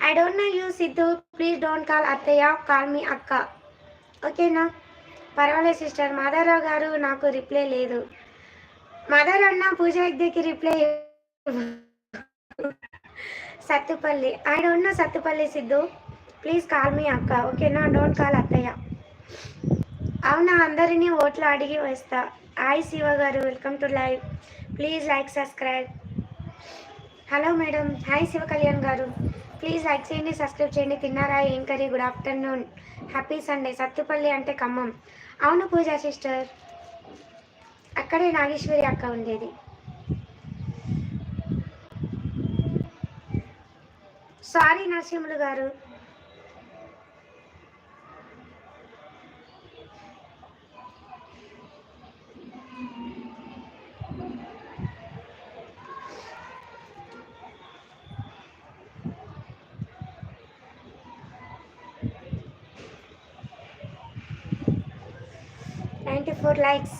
I don't no you Siddhu, please don't call అత్తయ్య, call me అక్క. ఓకేనా? పర్వాలేదు సిస్టర్. మాధవరావు గారు నాకు రిప్లై లేదు. మాధవరావు అన్న పూజ హెగ్దేకి reply Sathupalli. I don't know Sathupalli Siddhu, please call me అక్క. ఓకేనా? డోంట్ కాల్ అత్తయ్య. అవునా, అందరినీ ఓట్లు అడిగి వస్తా. హాయ్ శివ గారు, welcome to live. Please like subscribe. Hello madam. Hi Shiva Kalyan గారు, ప్లీజ్ లైక్ చేయండి, సబ్స్క్రైబ్ చేయండి. తిన్నారా? ఏం curry? Good afternoon, happy Sunday. Sathupalli అంటే ఖమ్మం. అవును పూజా సిస్టర్, అక్కడే నాగేశ్వరి అక్క ఉండేది. సారీ నరసింహులు గారు. $94 likes,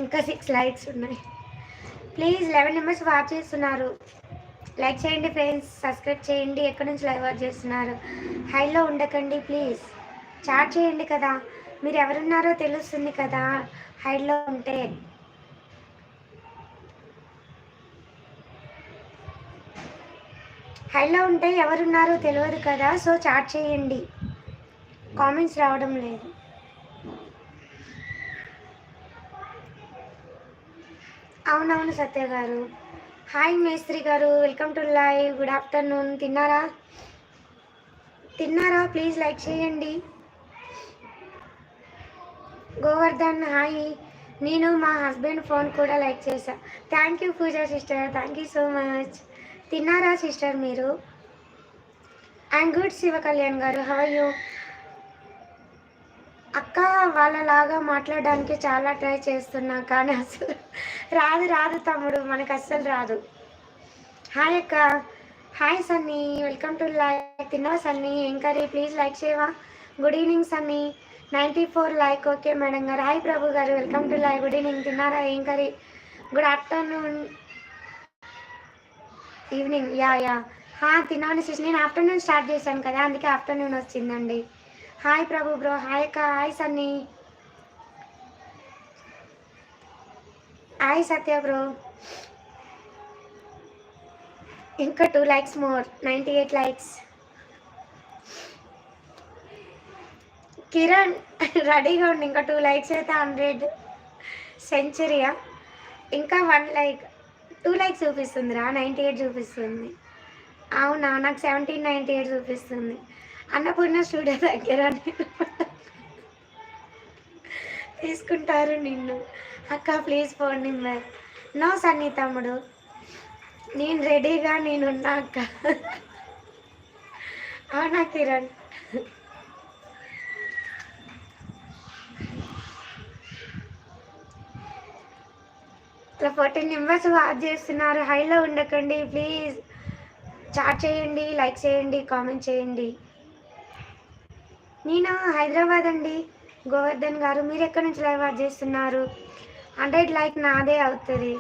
ఇంకా 6 likes ఉన్నాయి. ప్లీజ్ 11 మెంబర్స్ వాచ్ చేస్తున్నారు. లైక్ చేయండి ఫ్రెండ్స్, సబ్స్క్రైబ్ చేయండి. ఎక్కడి నుంచి లైవ్ వాచ్ చేస్తున్నారు? హైలో ఉండకండి ప్లీజ్, చాట్ చేయండి కదా. మీరు ఎవరున్నారో తెలుస్తుంది కదా హైలో ఉంటే. హైలో ఉంటే ఎవరున్నారో తెలియదు కదా, సో చాట్ చేయండి. కామెంట్స్ రావడం లేదు. అవునవును సత్య గారు. హాయ్ మేస్త్రి గారు, welcome to live. Good afternoon. తిన్నారా? ప్లీజ్ లైక్ చేయండి. గోవర్ధన్ హాయ్. నేను మా హస్బెండ్ ఫోన్ కూడా లైక్ చేశా. Thank you Pooja sister, thank you so much. తిన్నారా సిస్టర్ మీరు? ఐఎమ్ గుడ్ శివ కళ్యాణ్ గారు, హౌ ఆర్ యూ? అక్క వాళ్ళలాగా మాట్లాడడానికి చాలా ట్రై చేస్తున్నా, కానీ అసలు రాదు తమ్ముడు, మనకు అస్సలు రాదు. హాయ్ అక్క. Hi Sunny, welcome to live. తిన్నావా సన్నీ? ఏం కర్రీ? ప్లీజ్ లైక్ చేయవా? Good evening Sunny. 94 like. Okay madam గారు. హాయ్ ప్రభు గారు, welcome to live. Good evening. తిన్నారా? ఏం curry? Good afternoon, evening. Yeah తిన్నాను సిస్. నేను ఆఫ్టర్నూన్ స్టార్ట్ చేశాను కదా, అందుకే ఆఫ్టర్నూన్ వచ్చిందండి. హాయ్ ప్రభు బ్రో. హాయ్ అక్క. హాయ్ సన్నీ. హాయ్ సత్య బ్రో. ఇంకా 2 likes మోర్, 98 likes. కిరణ్ రెడీగా ఉండి, ఇంకా 2 likes అయితే 100 సెంచరీయా? ఇంకా 1 like, 2 likes చూపిస్తుందిరా, 98 చూపిస్తుంది. అవునా, నాకు 1798 చూపిస్తుంది. అన్నపూర్ణ స్టూడియో దగ్గర తీసుకుంటారు నిన్ను. అక్క please phone number. No Sunny తమ్ముడు, నేను రెడీగా నేనున్నా అక్క. అవునా కిరణ్? ఇట్లా 14 మెంబర్స్ వాచ్ చేస్తున్నారు. హైలో ఉండకండి ప్లీజ్, చాట్ చేయండి, లైక్ చేయండి, కామెంట్ చేయండి. నేను హైదరాబాద్ అండి. గోవర్ధన్ గారు, మీరు ఎక్కడి నుంచి లైవ్ వాచ్ చేస్తున్నారు? 100 like నాదే అవుతుంది.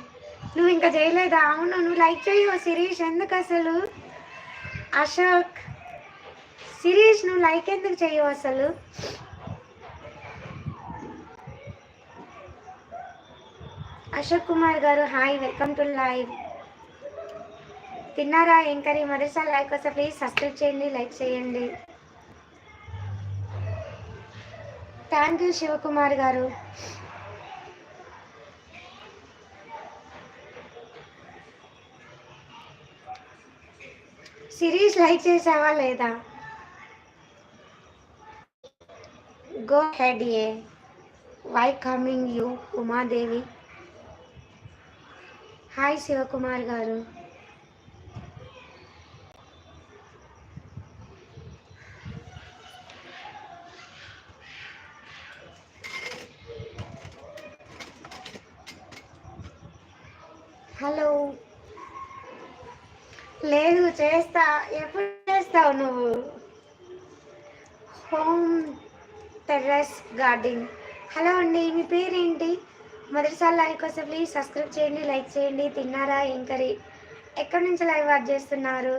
నువ్వు ఇంకా చేయలేదా? అవును, నువ్వు లైక్ చేయవు శిరీష్, ఎందుకు అసలు? అశోక్, శిరీష్ నువ్వు లైక్ ఎందుకు చేయవు అసలు? అశోక్ కుమార్ గారు హాయ్, వెల్కమ్ టు లైవ్. తిన్నారా? ఏం కర్రీ? మొదటిసారి లైక్ వస్తే ప్లీజ్ సబ్స్క్రైబ్ చేయండి, లైక్ చేయండి. థ్యాంక్ యూ శివకుమార్ గారు. సిరీస్ లైక్ చేసావా లేదా? Go ahead. Hey why coming you Umadevi. Hi Shivakumar గారు. హలో. లేదు, చేస్తా. ఎప్పుడు చేస్తావు నువ్వు? Home terrace garden. హలో అండి, మీ పేరేంటి? మొదటిసారి లైవ్ కోసం ప్లీజ్ సబ్స్క్రైబ్ చేయండి, లైక్ చేయండి. తిన్నారా? ఏం కర్రీ? ఎక్కడి నుంచి లైవ్ వాచ్ చేస్తున్నారు?